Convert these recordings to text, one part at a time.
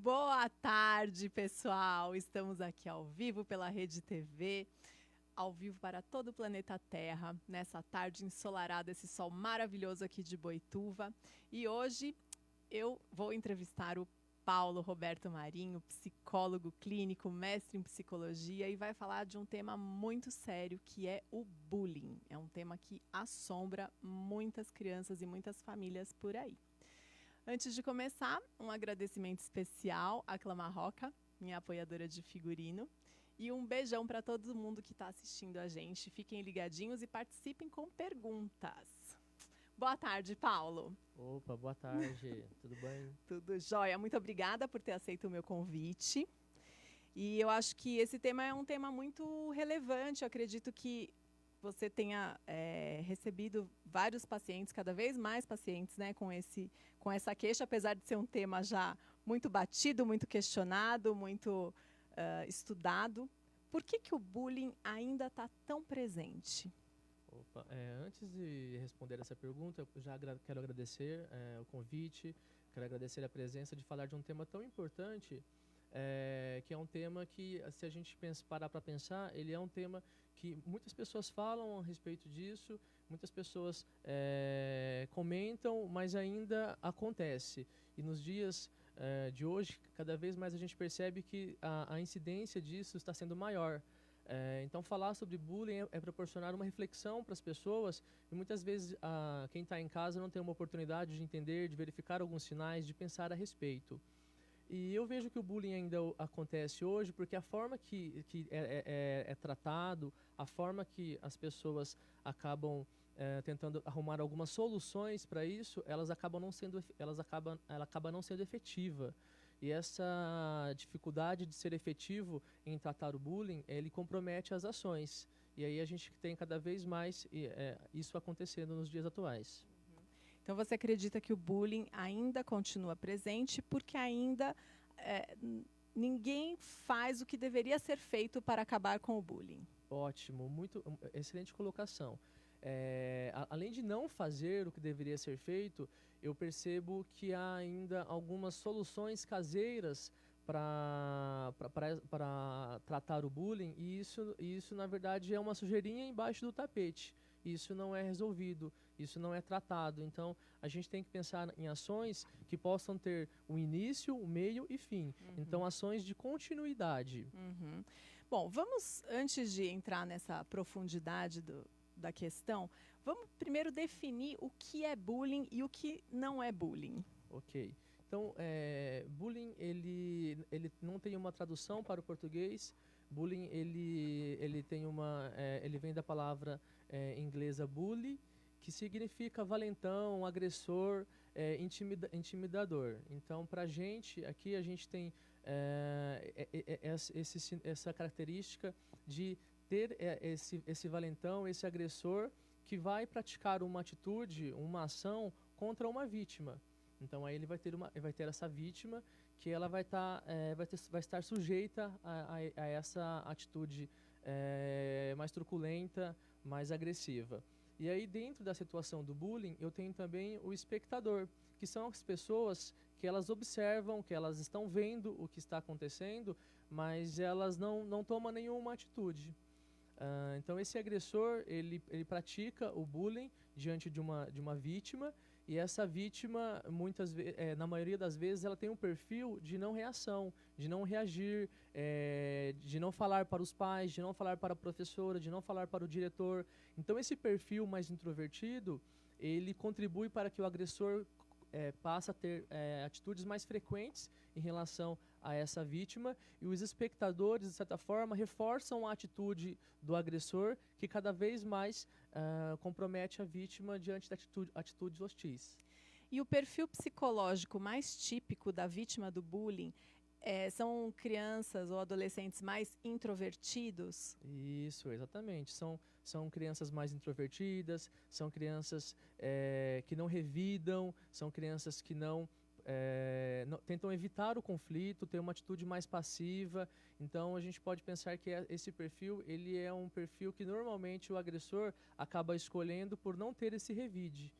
Boa tarde, pessoal! Estamos aqui ao vivo pela Rede TV, ao vivo para todo o planeta Terra, nessa tarde ensolarada, esse sol maravilhoso aqui de Boituva. E hoje eu vou entrevistar o Paulo Roberto Marinho, psicólogo clínico, mestre em psicologia, e vai falar de um tema muito sério, que é o bullying. É um tema que assombra muitas crianças e muitas famílias por aí. Antes de começar, um agradecimento especial à Clamarroca, minha apoiadora de figurino, e um beijão para todo mundo que está assistindo a gente. Fiquem ligadinhos e participem com perguntas. Boa tarde, Paulo. Opa, boa tarde, tudo bem? Tudo jóia. Muito obrigada por ter aceito o meu convite. E eu acho que esse tema é um tema muito relevante. Eu acredito que você tenha recebido vários pacientes, cada vez mais pacientes, né, com essa queixa, apesar de ser um tema já muito batido, muito questionado, muito estudado. Por que o bullying ainda está tão presente? Opa, antes de responder essa pergunta, eu já quero agradecer o convite, quero agradecer a presença de falar de um tema tão importante, que é um tema que, se a gente parar para pensar, ele é um tema que muitas pessoas falam a respeito disso, muitas pessoas comentam, mas ainda acontece. E nos dias de hoje, cada vez mais a gente percebe que a incidência disso está sendo maior. Então, falar sobre bullying é proporcionar uma reflexão para as pessoas, e muitas vezes quem está em casa não tem uma oportunidade de entender, de verificar alguns sinais, de pensar a respeito. E eu vejo que o bullying ainda acontece hoje porque a forma que é tratado, a forma que as pessoas acabam tentando arrumar algumas soluções para isso, ela acaba não sendo efetiva. E essa dificuldade de ser efetivo em tratar o bullying, ele compromete as ações. E aí a gente tem cada vez mais isso acontecendo nos dias atuais. Então, você acredita que o bullying ainda continua presente porque ainda ninguém faz o que deveria ser feito para acabar com o bullying? Ótimo, excelente colocação. Além de não fazer o que deveria ser feito, eu percebo que há ainda algumas soluções caseiras para tratar o bullying, e isso, na verdade, é uma sujeirinha embaixo do tapete. Isso não é resolvido, isso não é tratado. Então, a gente tem que pensar em ações que possam ter o início, o meio e fim. Então, ações de continuidade. Bom, vamos, antes de entrar nessa profundidade da questão, vamos primeiro definir o que é bullying e o que não é bullying. Ok. Então, bullying, ele não tem uma tradução para o português. Bullying, ele vem da palavra inglesa bully, que significa valentão, agressor, intimidador. Então, para a gente, aqui a gente tem essa característica de ter esse valentão, esse agressor, que vai praticar uma atitude, uma ação contra uma vítima. Então aí ele vai ter essa vítima que ela vai estar sujeita a essa atitude mais truculenta, mais agressiva. E aí, dentro da situação do bullying, eu tenho também o espectador, que são as pessoas que elas observam, que elas estão vendo o que está acontecendo, mas elas não tomam nenhuma atitude. Então, esse agressor, ele pratica o bullying diante de uma vítima, e essa vítima, na maioria das vezes, ela tem um perfil de não reação, de não reagir, de não falar para os pais, de não falar para a professora, de não falar para o diretor. Então, esse perfil mais introvertido, ele contribui para que o agressor passa a ter atitudes mais frequentes em relação a essa vítima, e os espectadores, de certa forma, reforçam a atitude do agressor, que cada vez mais compromete a vítima diante de atitudes hostis. E o perfil psicológico mais típico da vítima do bullying são crianças ou adolescentes mais introvertidos? Isso, exatamente. São crianças mais introvertidas, são crianças que não revidam, são crianças que tentam evitar o conflito, ter uma atitude mais passiva. Então, a gente pode pensar que esse perfil, ele é um perfil que normalmente o agressor acaba escolhendo por não ter esse revide.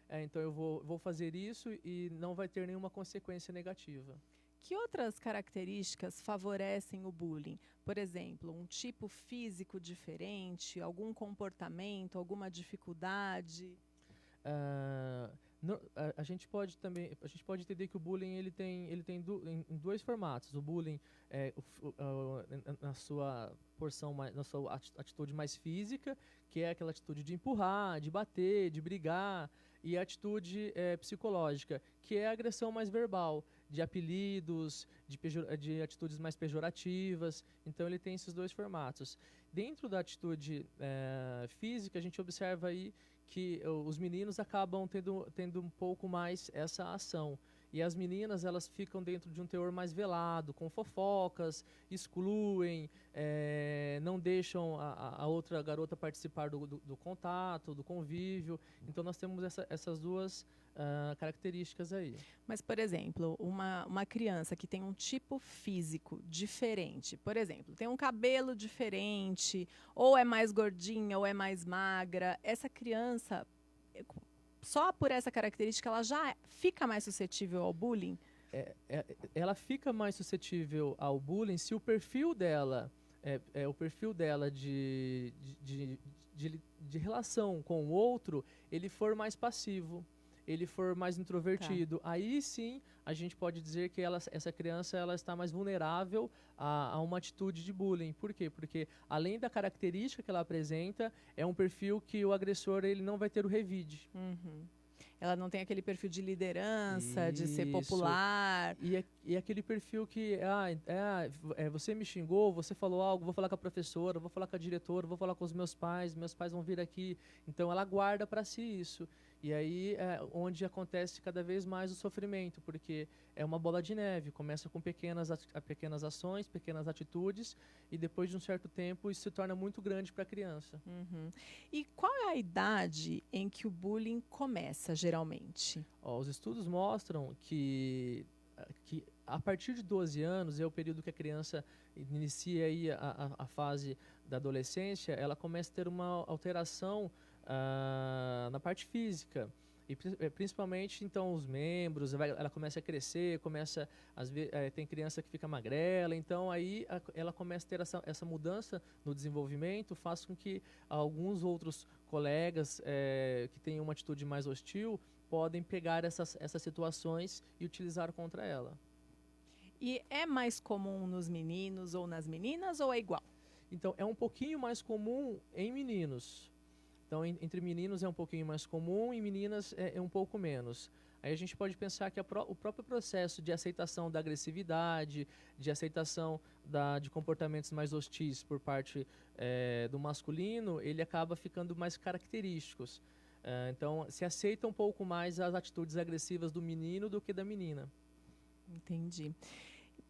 Então, eu vou fazer isso e não vai ter nenhuma consequência negativa. Que outras características favorecem o bullying? Por exemplo, um tipo físico diferente, algum comportamento, alguma dificuldade? Ah, a gente pode também, a gente pode entender que o bullying em dois formatos. O bullying na sua porção, na sua atitude mais física, que é aquela atitude de empurrar, de bater, de brigar, e a atitude psicológica, que é a agressão mais verbal, de apelidos, de atitudes mais pejorativas. Então ele tem esses dois formatos. Dentro da atitude física, a gente observa aí que os meninos acabam tendo um pouco mais essa ação. E as meninas, elas ficam dentro de um teor mais velado, com fofocas, excluem, não deixam a outra garota participar do contato, do convívio. Então nós temos essas duas características aí. Mas, por exemplo, uma criança que tem um tipo físico diferente, por exemplo, tem um cabelo diferente, ou é mais gordinha, ou é mais magra, essa criança, só por essa característica, ela já fica mais suscetível ao bullying? Ela fica mais suscetível ao bullying se o perfil dela, o perfil dela de relação com o outro, ele for mais passivo, ele for mais introvertido. Tá. Aí sim a gente pode dizer que essa criança ela está mais vulnerável a uma atitude de bullying. Por quê? Porque além da característica que ela apresenta, é um perfil que o agressor ele não vai ter o revide. Uhum. Ela não tem aquele perfil de liderança, de ser Isso. popular. E aquele perfil que, você me xingou, você falou algo, vou falar com a professora, vou falar com a diretora, vou falar com os meus pais vão vir aqui. Então ela guarda para si isso. E aí é onde acontece cada vez mais o sofrimento, porque é uma bola de neve, começa com pequenas ações, pequenas atitudes, e depois de um certo tempo isso se torna muito grande para a criança. Uhum. E qual é a idade em que o bullying começa, geralmente? Os estudos mostram que a partir de 12 anos é o período que a criança inicia aí a fase da adolescência, ela começa a ter uma alteração na parte física. E principalmente, então, os membros, ela começa a crescer, tem criança que fica magrela, então aí ela começa a ter essa mudança no desenvolvimento, faz com que alguns outros colegas que têm uma atitude mais hostil podem pegar essas situações e utilizar contra ela. E é mais comum nos meninos ou nas meninas, ou é igual? Então, é um pouquinho mais comum em meninos. Então, entre meninos é um pouquinho mais comum e meninas é um pouco menos. Aí a gente pode pensar que o próprio processo de aceitação da agressividade, de aceitação de comportamentos mais hostis por parte do masculino, ele acaba ficando mais característicos. Então, se aceita um pouco mais as atitudes agressivas do menino do que da menina. Entendi.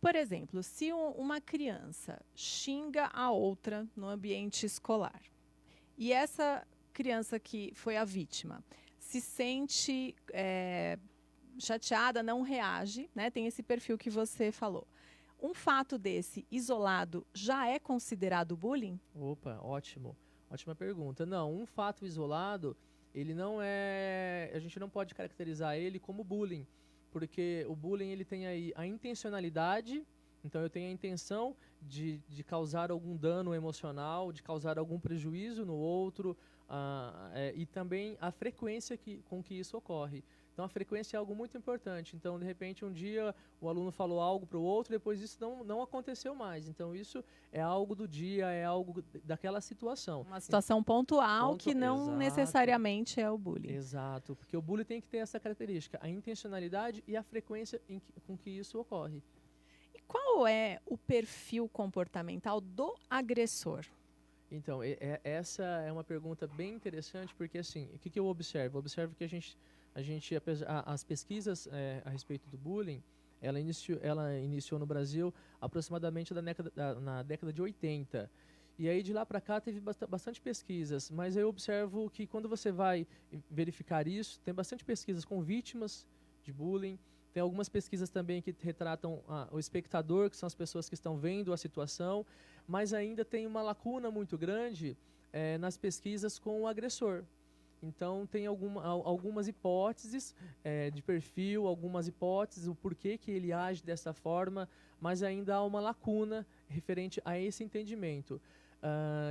Por exemplo, se uma criança xinga a outra no ambiente escolar, e essa criança que foi a vítima se sente chateada, não reage, né? Tem esse perfil que você falou. Um fato desse isolado já é considerado bullying? Opa, ótimo. Ótima pergunta. Não, um fato isolado, ele não é... A gente não pode caracterizar ele como bullying, porque o bullying ele tem aí a intencionalidade. Então eu tenho a intenção de causar algum dano emocional, de causar algum prejuízo no outro, e também a frequência com que isso ocorre. Então a frequência é algo muito importante. Então, de repente, um dia o aluno falou algo para o outro, depois isso não aconteceu mais. Então isso é algo do dia, é algo daquela situação. Uma situação pontual que não Exato. Necessariamente é o bullying. Exato, porque o bullying tem que ter essa característica, a intencionalidade e a frequência com que isso ocorre. E qual é o perfil comportamental do agressor? Então, essa é uma pergunta bem interessante, porque assim, o que eu observo? Eu observo que as pesquisas a respeito do bullying, ela iniciou no Brasil aproximadamente na década de 80. E aí de lá para cá teve bastante pesquisas, mas eu observo que quando você vai verificar isso, tem bastante pesquisas com vítimas de bullying. Tem algumas pesquisas também que retratam o espectador, que são as pessoas que estão vendo a situação, mas ainda tem uma lacuna muito grande nas pesquisas com o agressor. Então, tem algumas hipóteses de perfil, algumas hipóteses, o porquê que ele age dessa forma, mas ainda há uma lacuna referente a esse entendimento.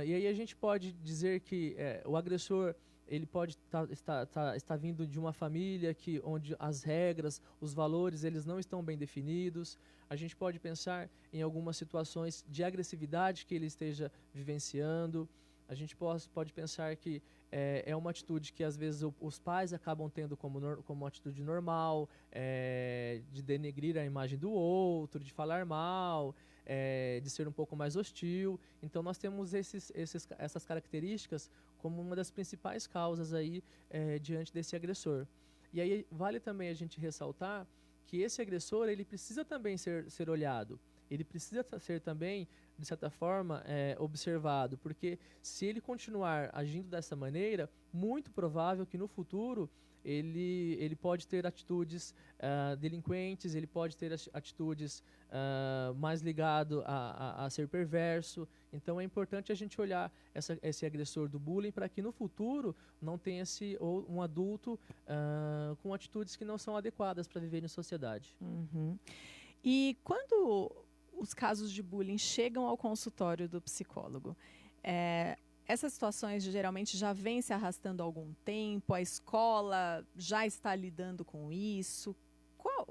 E aí a gente pode dizer que o agressor ele pode estar vindo de uma família onde as regras, os valores, eles não estão bem definidos. A gente pode pensar em algumas situações de agressividade que ele esteja vivenciando. A gente pode pensar que é uma atitude que às vezes os pais acabam tendo como uma atitude normal, de denegrir a imagem do outro, de falar mal, de ser um pouco mais hostil. Então nós temos essas características como uma das principais causas aí diante desse agressor. E aí vale também a gente ressaltar que esse agressor ele precisa também ser olhado. Ele precisa ser também, de certa forma, observado, porque se ele continuar agindo dessa maneira, muito provável que no futuro ele pode ter atitudes delinquentes, ele pode ter atitudes mais ligado a ser perverso. Então é importante a gente olhar esse agressor do bullying para que no futuro não tenha um adulto com atitudes que não são adequadas para viver em sociedade. Uhum. E quando os casos de bullying chegam ao consultório do psicólogo, essas situações geralmente já vêm se arrastando há algum tempo, a escola já está lidando com isso.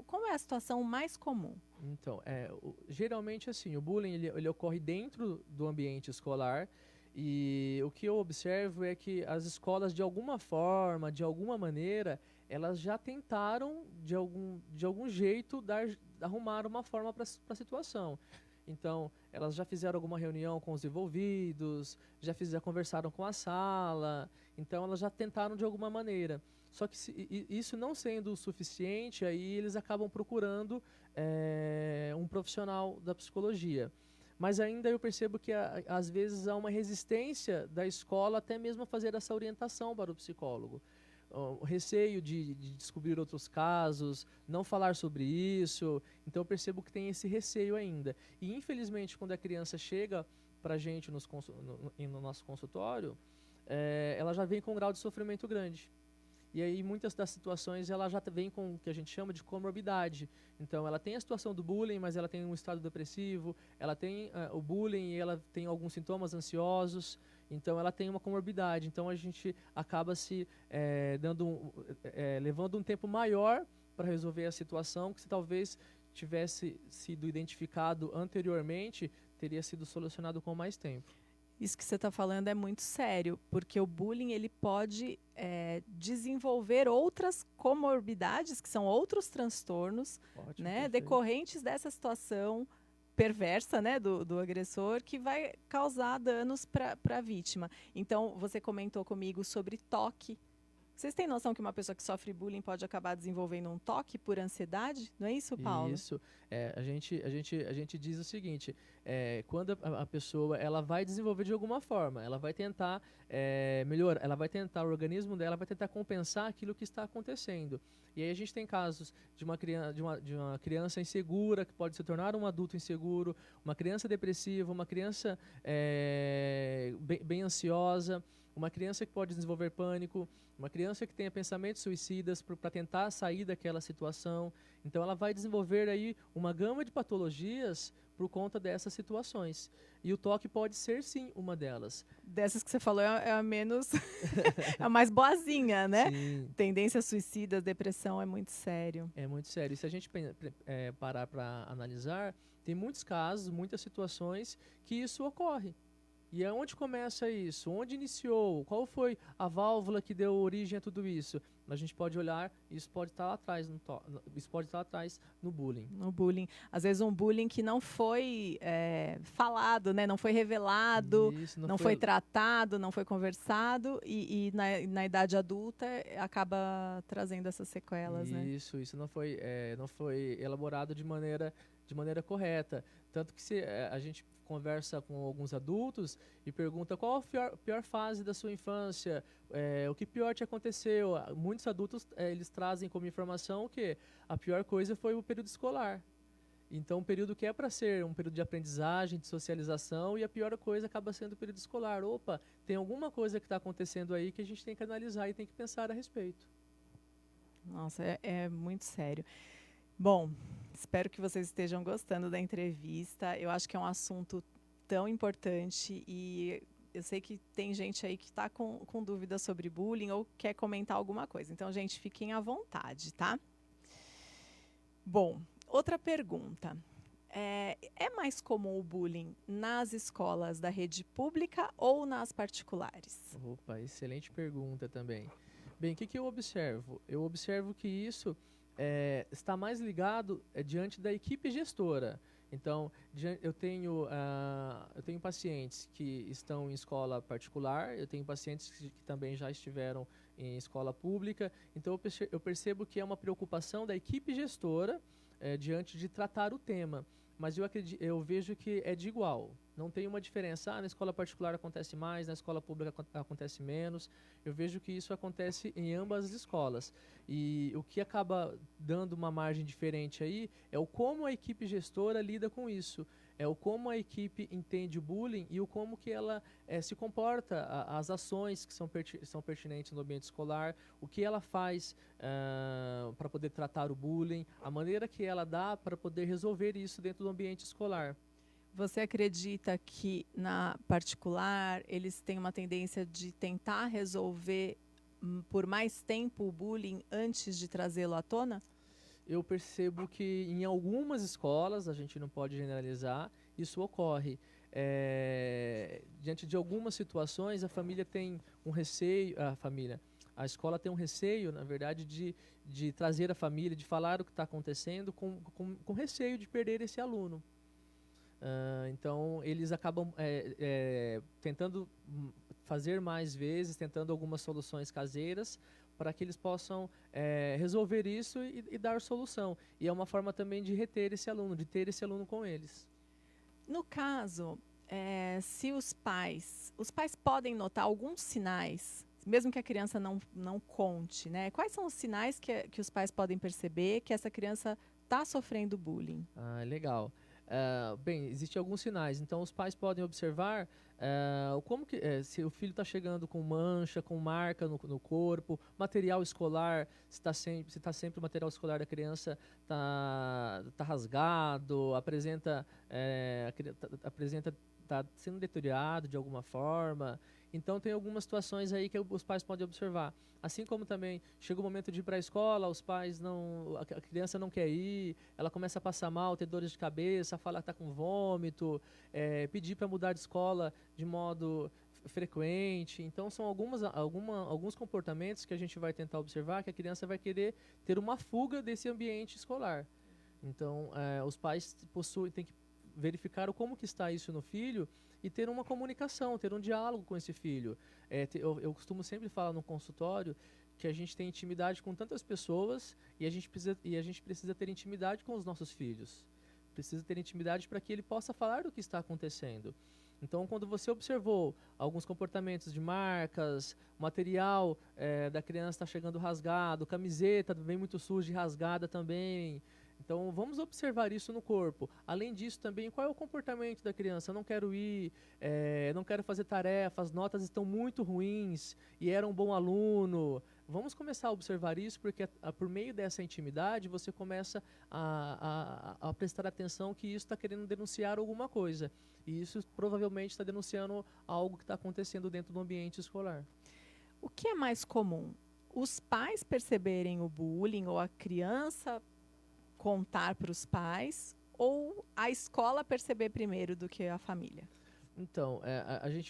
Qual é a situação mais comum? Então, geralmente assim, o bullying ele ocorre dentro do ambiente escolar, e o que eu observo é que as escolas, de alguma forma, de alguma maneira, elas já tentaram, de algum jeito, arrumar uma forma para a situação. Então, elas já fizeram alguma reunião com os envolvidos, já conversaram com a sala, então elas já tentaram de alguma maneira. Só que isso não sendo o suficiente, aí eles acabam procurando um profissional da psicologia. Mas ainda eu percebo que às vezes há uma resistência da escola até mesmo a fazer essa orientação para o psicólogo. O receio de descobrir outros casos, não falar sobre isso. Então eu percebo que tem esse receio ainda. E infelizmente quando a criança chega para a gente no nosso consultório, ela já vem com um grau de sofrimento grande. E aí muitas das situações ela já vem com o que a gente chama de comorbidade. Então ela tem a situação do bullying, mas ela tem um estado depressivo, ela tem o bullying e ela tem alguns sintomas ansiosos, então ela tem uma comorbidade. Então a gente acaba levando um tempo maior para resolver a situação, que se talvez tivesse sido identificado anteriormente, teria sido solucionado com mais tempo. Isso que você está falando é muito sério, porque o bullying ele pode desenvolver outras comorbidades, que são outros transtornos, Ótimo, né, decorrentes dessa situação perversa, né, do agressor, que vai causar danos para a vítima. Então, você comentou comigo sobre toque. Vocês têm noção que uma pessoa que sofre bullying pode acabar desenvolvendo um toque por ansiedade? Não é isso, Paulo? Isso. A gente diz o seguinte, quando a pessoa ela vai desenvolver de alguma forma, ela vai tentar melhorar, ela vai tentar, o organismo dela vai tentar compensar aquilo que está acontecendo. E aí a gente tem casos de uma criança insegura, que pode se tornar um adulto inseguro, uma criança depressiva, uma criança bem ansiosa, uma criança que pode desenvolver pânico, uma criança que tenha pensamentos suicidas para tentar sair daquela situação. Então ela vai desenvolver aí uma gama de patologias por conta dessas situações. E o toque pode ser sim uma delas. Dessas que você falou é a menos é a mais boazinha, né? Sim. Tendências suicidas, depressão é muito sério. É muito sério. E se a gente parar para analisar, tem muitos casos, muitas situações que isso ocorre. E aonde começa isso? Onde iniciou? Qual foi a válvula que deu origem a tudo isso? A gente pode olhar, isso pode estar lá atrás, isso pode estar lá atrás no bullying. No bullying. Às vezes um bullying que não foi falado, né? Não foi revelado, Isso, não foi tratado, não foi conversado e na idade adulta acaba trazendo essas sequelas, né? Isso não foi elaborado de maneira correta. Tanto que se a gente conversa com alguns adultos e pergunta qual a pior fase da sua infância, o que pior te aconteceu. Muitos adultos eles trazem como informação que a pior coisa foi o período escolar. Então, um período que é para ser um período de aprendizagem, de socialização, e a pior coisa acaba sendo o período escolar. Opa, tem alguma coisa que está acontecendo aí que a gente tem que analisar e tem que pensar a respeito. Nossa, é muito sério. Bom, espero que vocês estejam gostando da entrevista. Eu acho que é um assunto tão importante e eu sei que tem gente aí que está com dúvidas sobre bullying ou quer comentar alguma coisa. Então, gente, fiquem à vontade, tá? Bom, outra pergunta. É mais comum o bullying nas escolas da rede pública ou nas particulares? Opa, excelente pergunta também. Bem, o que eu observo? Eu observo que isso está mais ligado diante da equipe gestora. Então, eu tenho pacientes que estão em escola particular, eu tenho pacientes que também já estiveram em escola pública. Então, eu percebo que é uma preocupação da equipe gestora diante de tratar o tema. Mas eu vejo que é de igual. Não tem uma diferença. Na escola particular acontece mais, na escola pública acontece menos. Eu vejo que isso acontece em ambas as escolas. E o que acaba dando uma margem diferente aí é o como a equipe gestora lida com isso. É o como a equipe entende o bullying e o como que ela se comporta, as ações que são pertinentes no ambiente escolar, o que ela faz para poder tratar o bullying, a maneira que ela dá para poder resolver isso dentro do ambiente escolar. Você acredita que na particular eles têm uma tendência de tentar resolver por mais tempo o bullying antes de trazê-lo à tona? Eu percebo que em algumas escolas, a gente não pode generalizar, isso ocorre. Diante de algumas situações, a família tem um receio, a escola tem um receio, na verdade, de trazer a família, de falar o que está acontecendo, com receio de perder esse aluno. Então, eles acabam tentando fazer mais vezes, tentando algumas soluções caseiras, para que eles possam resolver isso e dar solução. E é uma forma também de reter esse aluno, de ter esse aluno com eles. No caso, se os pais podem notar alguns sinais, mesmo que a criança não conte, né? Quais são os sinais que os pais podem perceber que essa criança está sofrendo bullying? Legal. Bem, existem alguns sinais. Então, os pais podem observar se o filho está chegando com mancha, com marca no corpo, material escolar, se está sempre o material escolar da criança tá rasgado, está sendo deteriorado de alguma forma. Então, tem algumas situações aí que os pais podem observar. Assim como também chega o momento de ir para a escola, a criança não quer ir, ela começa a passar mal, ter dores de cabeça, fala que está com vômito, pedir para mudar de escola de modo frequente. Então, são alguns comportamentos que a gente vai tentar observar que a criança vai querer ter uma fuga desse ambiente escolar. Então, os pais têm que verificar como que está isso no filho e ter uma comunicação, ter um diálogo com esse filho. Eu costumo sempre falar no consultório que a gente tem intimidade com tantas pessoas e a gente precisa ter intimidade com os nossos filhos. Precisa ter intimidade para que ele possa falar do que está acontecendo. Então, quando você observou alguns comportamentos de marcas, material da criança está chegando rasgado, camiseta vem muito suja e rasgada também. Então, vamos observar isso no corpo. Além disso, também, qual é o comportamento da criança? Eu não quero ir, não quero fazer tarefa, as notas estão muito ruins e era um bom aluno. Vamos começar a observar isso, porque por meio dessa intimidade, você começa a prestar atenção que isso está querendo denunciar alguma coisa. E isso provavelmente está denunciando algo que está acontecendo dentro do ambiente escolar. O que é mais comum? Os pais perceberem o bullying ou a criança contar para os pais ou a escola perceber primeiro do que a família? Então,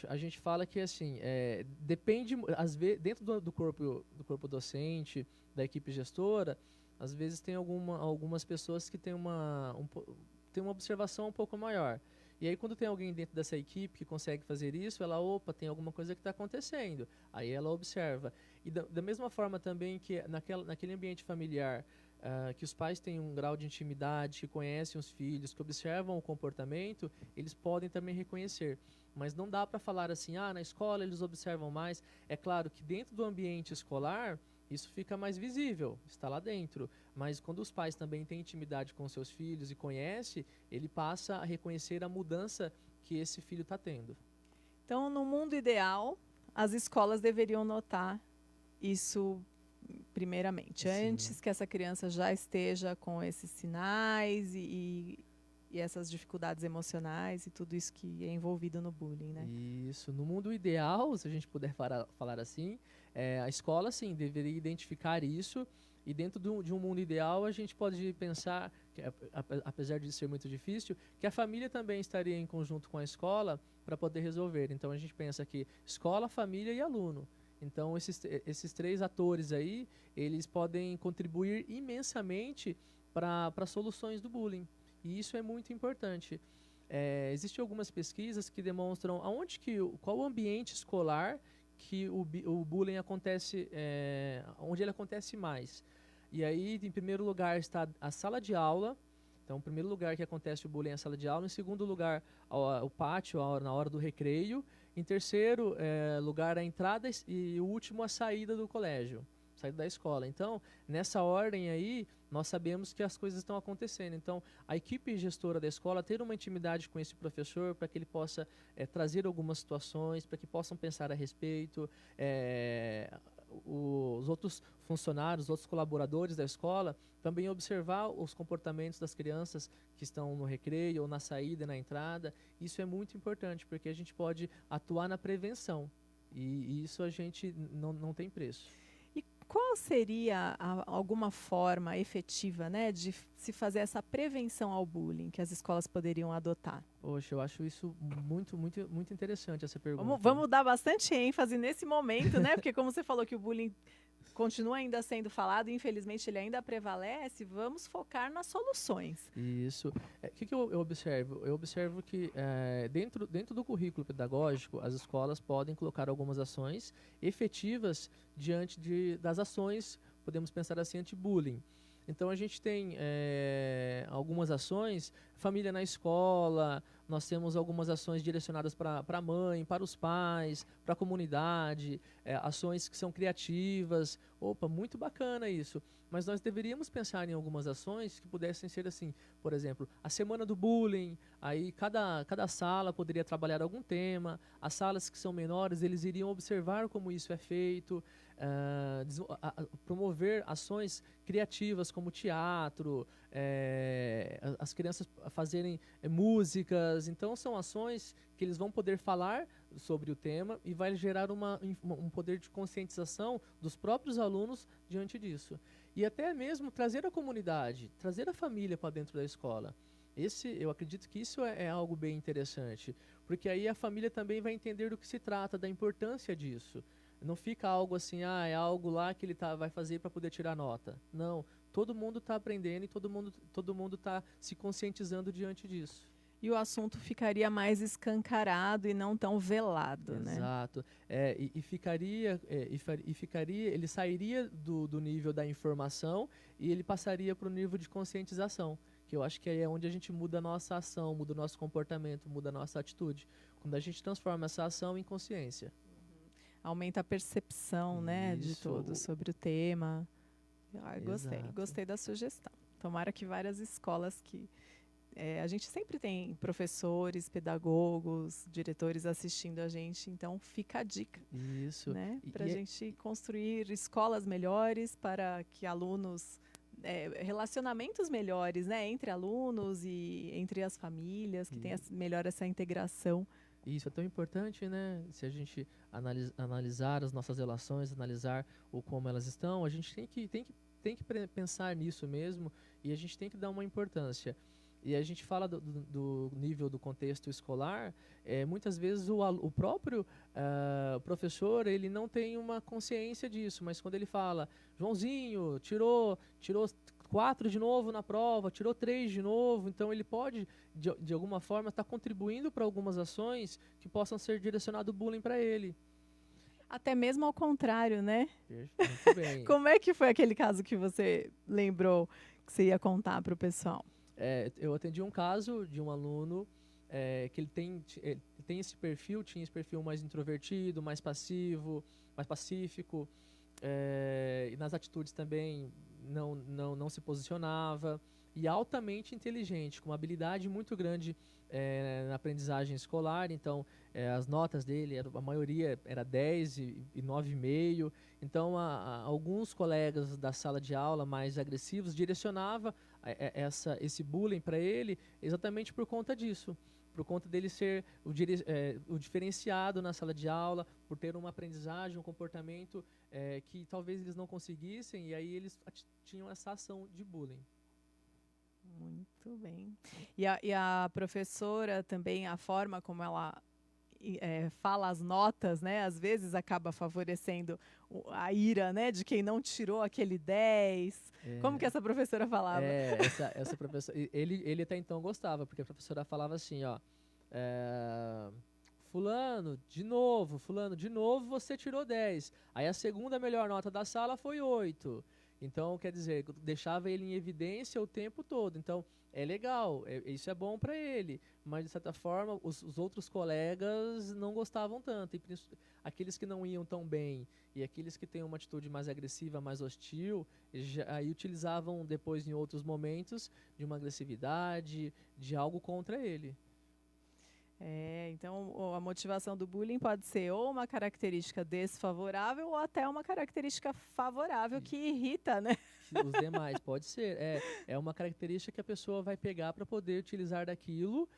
a gente fala que assim, depende, às vezes, dentro do corpo docente, da equipe gestora, às vezes tem algumas pessoas que têm tem uma observação um pouco maior. E aí, quando tem alguém dentro dessa equipe que consegue fazer isso, opa, tem alguma coisa que está acontecendo. Aí ela observa. E da mesma forma também que naquele ambiente familiar, que os pais têm um grau de intimidade, que conhecem os filhos, que observam o comportamento, eles podem também reconhecer. Mas não dá para falar assim, na escola eles observam mais. É claro que dentro do ambiente escolar, isso fica mais visível, está lá dentro. Mas quando os pais também têm intimidade com seus filhos e conhece, ele passa a reconhecer a mudança que esse filho está tendo. Então, no mundo ideal, as escolas deveriam notar isso primeiramente, Sim. antes que essa criança já esteja com esses sinais e essas dificuldades emocionais e tudo isso que é envolvido no bullying, né? Isso. No mundo ideal, se a gente puder falar assim, a escola, sim, deveria identificar isso. E dentro de um mundo ideal, a gente pode pensar, que, apesar de ser muito difícil, que a família também estaria em conjunto com a escola para poder resolver. Então, a gente pensa que escola, família e aluno. Então, esses três atores aí, eles podem contribuir imensamente para soluções do bullying. E isso é muito importante. Existem algumas pesquisas que demonstram qual o ambiente escolar que o bullying acontece, onde ele acontece mais. E aí, em primeiro lugar, está a sala de aula. Então, o primeiro lugar que acontece o bullying é a sala de aula. Em segundo lugar, o pátio, na hora do recreio. Em terceiro lugar, a entrada e o último, a saída do colégio, saída da escola. Então, nessa ordem aí, nós sabemos que as coisas estão acontecendo. Então, a equipe gestora da escola ter uma intimidade com esse professor para que ele possa trazer algumas situações, para que possam pensar a respeito. Os outros funcionários, os outros colaboradores da escola, também observar os comportamentos das crianças que estão no recreio, ou na saída, na entrada. Isso é muito importante, porque a gente pode atuar na prevenção. E isso a gente não tem preço. E qual seria alguma forma efetiva, né, de se fazer essa prevenção ao bullying que as escolas poderiam adotar? Poxa, eu acho isso muito, muito, muito interessante, essa pergunta. Vamos dar bastante ênfase nesse momento, né? Porque como você falou que o bullying continua ainda sendo falado, e infelizmente ele ainda prevalece, vamos focar nas soluções. Isso. O que eu observo? Eu observo que dentro do currículo pedagógico, as escolas podem colocar algumas ações efetivas diante das ações, podemos pensar assim, anti-bullying. Então, a gente tem algumas ações, família na escola, nós temos algumas ações direcionadas para a mãe, para os pais, para a comunidade, ações que são criativas. Opa, muito bacana isso. Mas nós deveríamos pensar em algumas ações que pudessem ser assim, por exemplo, a semana do bullying, aí cada sala poderia trabalhar algum tema, as salas que são menores, eles iriam observar como isso é feito, promover ações criativas como teatro, as crianças fazerem músicas. Então, são ações que eles vão poder falar sobre o tema e vai gerar um poder de conscientização dos próprios alunos diante disso. E até mesmo trazer a comunidade, trazer a família para dentro da escola. Eu acredito que isso é algo bem interessante, porque aí a família também vai entender do que se trata, da importância disso. Não fica algo assim, é algo lá que ele vai fazer para poder tirar nota. Não, todo mundo está aprendendo e todo mundo está se conscientizando diante disso. E o assunto ficaria mais escancarado e não tão velado, né? Exato. Ele sairia do nível da informação e ele passaria para o nível de conscientização, que eu acho que aí é onde a gente muda a nossa ação, muda o nosso comportamento, muda a nossa atitude. Quando a gente transforma essa ação em consciência. Aumenta a percepção, né, de todos sobre o tema. Gostei da sugestão. Tomara que várias escolas a gente sempre tem professores, pedagogos, diretores assistindo a gente, então fica a dica. Isso. Né, para a gente construir escolas melhores, para que alunos, relacionamentos melhores, né, entre alunos e entre as famílias, que tenha melhor essa integração. Isso é tão importante, né? Se a gente analisar as nossas relações, analisar como elas estão, a gente tem que pensar nisso mesmo e a gente tem que dar uma importância. E a gente fala do nível do contexto escolar, muitas vezes o próprio professor ele não tem uma consciência disso, mas quando ele fala, Joãozinho, tirou 4 de novo na prova, tirou 3 de novo, então ele pode, de alguma forma, estar contribuindo para algumas ações que possam ser direcionado bullying para ele. Até mesmo ao contrário, né? Muito bem. Como é que foi aquele caso que você lembrou que você ia contar para o pessoal? Eu atendi um caso de um aluno que ele tinha esse perfil mais introvertido, mais passivo, mais pacífico. E nas atitudes também não se posicionava, e altamente inteligente, com uma habilidade muito grande na aprendizagem escolar. Então, as notas dele, a maioria era 10 e 9,5. Então, alguns colegas da sala de aula mais agressivos direcionava esse bullying para ele exatamente por conta disso. Por conta dele ser o diferenciado na sala de aula, por ter uma aprendizagem, um comportamento que talvez eles não conseguissem, e aí eles tinham essa ação de bullying. Muito bem. E a professora também, a forma como ela fala as notas, né, às vezes acaba favorecendo a ira, né, de quem não tirou aquele 10. Como que essa professora falava? Essa professora, ele até então gostava, porque a professora falava assim, ó, fulano, de novo, você tirou 10. Aí a segunda melhor nota da sala foi 8. Então, quer dizer, deixava ele em evidência o tempo todo. Então, é legal, isso é bom para ele, mas de certa forma os outros colegas não gostavam tanto, e aqueles que não iam tão bem e aqueles que têm uma atitude mais agressiva, mais hostil, aí utilizavam depois em outros momentos de uma agressividade, de algo contra ele. Então a motivação do bullying pode ser ou uma característica desfavorável ou até uma característica favorável que irrita, né? Os demais, pode ser. É uma característica que a pessoa vai pegar para poder utilizar daquilo,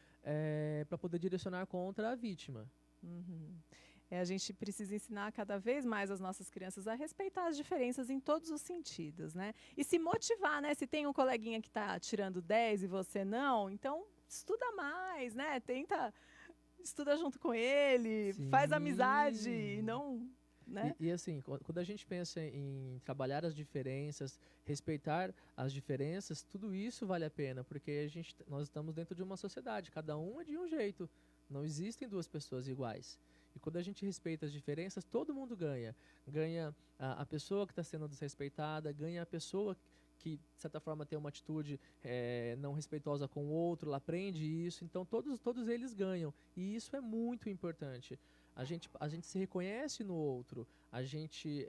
para poder direcionar contra a vítima. Uhum. A gente precisa ensinar cada vez mais as nossas crianças a respeitar as diferenças em todos os sentidos, né? E se motivar, né? Se tem um coleguinha que está tirando 10 e você não, então estuda mais, né? Estuda junto com ele, Sim. Faz amizade e não... Né? E assim, quando a gente pensa em trabalhar as diferenças, respeitar as diferenças, tudo isso vale a pena, porque nós estamos dentro de uma sociedade, cada um é de um jeito, não existem duas pessoas iguais. E quando a gente respeita as diferenças, todo mundo ganha. Ganha a pessoa que está sendo desrespeitada, ganha a pessoa que, de certa forma, tem uma atitude não respeitosa com o outro, ela aprende isso, então todos eles ganham. E isso é muito importante. A gente se reconhece no outro, a gente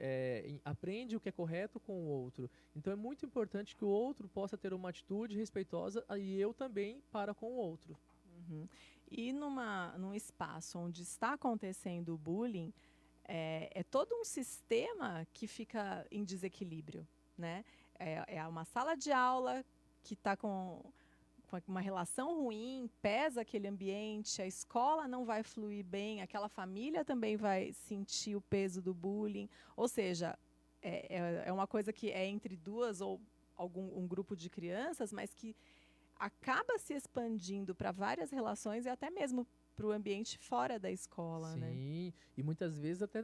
aprende o que é correto com o outro. Então é muito importante que o outro possa ter uma atitude respeitosa e eu também para com o outro. Uhum. E num espaço onde está acontecendo o bullying, é todo um sistema que fica em desequilíbrio, né? É uma sala de aula que está com uma relação ruim, pesa aquele ambiente, a escola não vai fluir bem, aquela família também vai sentir o peso do bullying. Ou seja, é uma coisa que é entre duas ou um grupo de crianças, mas que acaba se expandindo para várias relações e até mesmo para o ambiente fora da escola. Sim, né? E muitas vezes até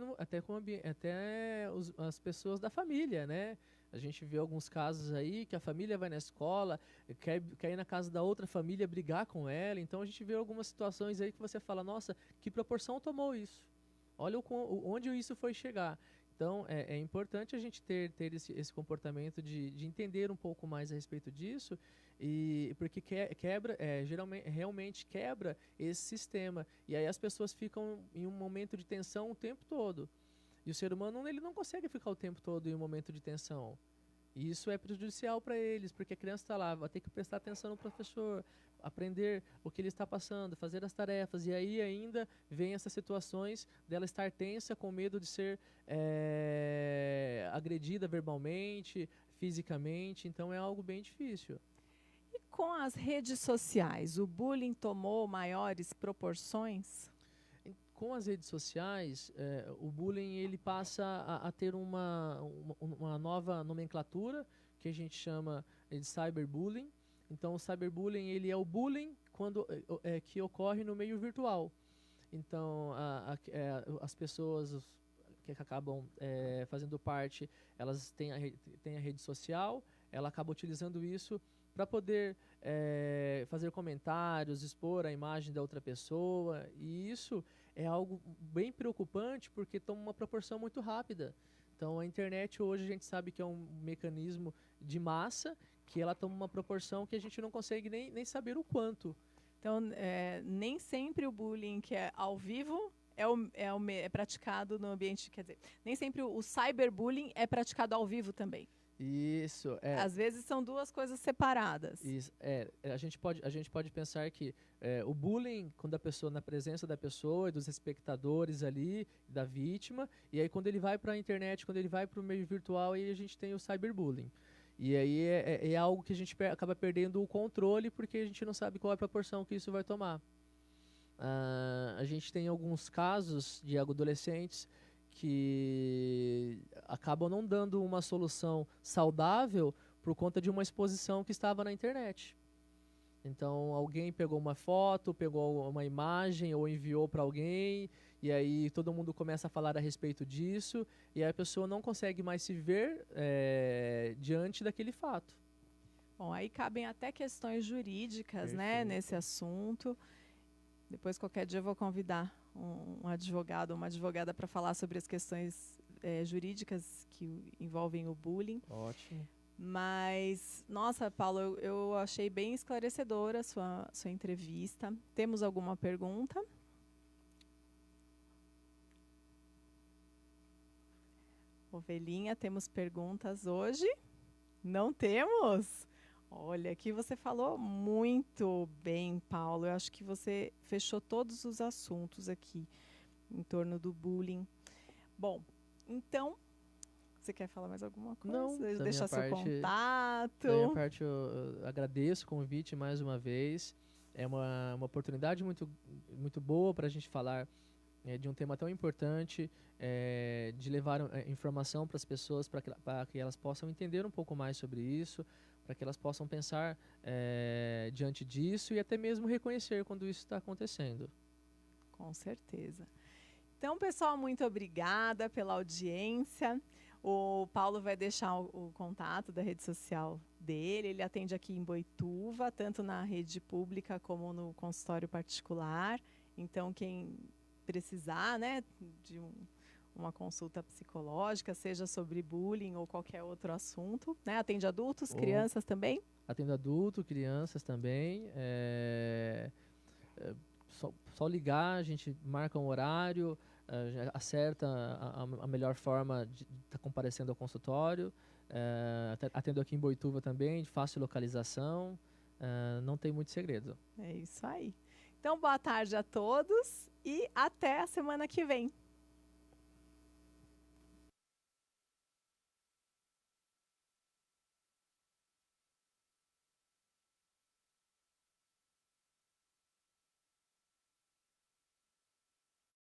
as pessoas da família, né? A gente vê alguns casos aí que a família vai na escola, quer ir na casa da outra família brigar com ela. Então a gente vê algumas situações aí que você fala, nossa, que proporção tomou isso? Olha onde isso foi chegar. Então é importante a gente ter esse comportamento de entender um pouco mais a respeito disso, porque realmente quebra esse sistema. E aí as pessoas ficam em um momento de tensão o tempo todo. E o ser humano ele não consegue ficar o tempo todo em um momento de tensão. E isso é prejudicial para eles, porque a criança está lá, vai ter que prestar atenção no professor, aprender o que ele está passando, fazer as tarefas. E aí ainda vem essas situações dela estar tensa, com medo de ser agredida verbalmente, fisicamente. Então é algo bem difícil. E com as redes sociais, o bullying tomou maiores proporções? Com as redes sociais, o bullying ele passa a ter uma nova nomenclatura, que a gente chama de cyberbullying. Então, o cyberbullying ele é o bullying que ocorre no meio virtual. Então, as pessoas que acabam fazendo parte, elas têm a rede social, ela acaba utilizando isso para poder fazer comentários, expor a imagem da outra pessoa, e isso é algo bem preocupante porque toma uma proporção muito rápida. Então a internet hoje a gente sabe que é um mecanismo de massa, que ela toma uma proporção que a gente não consegue nem saber o quanto. Então nem sempre o bullying que é ao vivo é praticado no ambiente, quer dizer, nem sempre o cyberbullying é praticado ao vivo também. Isso, Às vezes são duas coisas separadas. Isso, a gente pode pensar que o bullying, quando a pessoa, na presença da pessoa e dos espectadores ali, da vítima, e aí quando ele vai para a internet, quando ele vai para o meio virtual, aí a gente tem o cyberbullying. E aí é algo que a gente acaba perdendo o controle, porque a gente não sabe qual é a proporção que isso vai tomar. A gente tem alguns casos de adolescentes que acabam não dando uma solução saudável por conta de uma exposição que estava na internet. Então, alguém pegou uma foto, pegou uma imagem ou enviou para alguém, e aí todo mundo começa a falar a respeito disso, e aí a pessoa não consegue mais se ver diante daquele fato. Bom, aí cabem até questões jurídicas, né, nesse assunto. Depois, qualquer dia, eu vou convidar um advogado ou uma advogada para falar sobre as questões jurídicas que envolvem o bullying. Ótimo. Mas, nossa, Paulo, eu achei bem esclarecedora a sua entrevista. Temos alguma pergunta? Ovelhinha, temos perguntas hoje? Não temos? Olha, aqui você falou muito bem, Paulo. Eu acho que você fechou todos os assuntos aqui em torno do bullying. Bom, então, você quer falar mais alguma coisa? Não, deixar seu contato. Da minha parte, eu agradeço o convite mais uma vez. É uma oportunidade muito, muito boa para a gente falar de um tema tão importante, de levar informação para as pessoas, para que elas possam entender um pouco mais sobre isso, para que elas possam pensar diante disso e até mesmo reconhecer quando isso está acontecendo. Com certeza. Então, pessoal, muito obrigada pela audiência. O Paulo vai deixar o contato da rede social dele. Ele atende aqui em Boituva, tanto na rede pública como no consultório particular. Então, quem precisar, né, de uma consulta psicológica, seja sobre bullying ou qualquer outro assunto, né? Atende adultos, crianças também? Atendo adultos, crianças também. Só ligar, a gente marca um horário, acerta a melhor forma de estar comparecendo ao consultório. Atendo aqui em Boituva também, de fácil localização. Não tem muito segredo. É isso aí. Então, boa tarde a todos e até a semana que vem.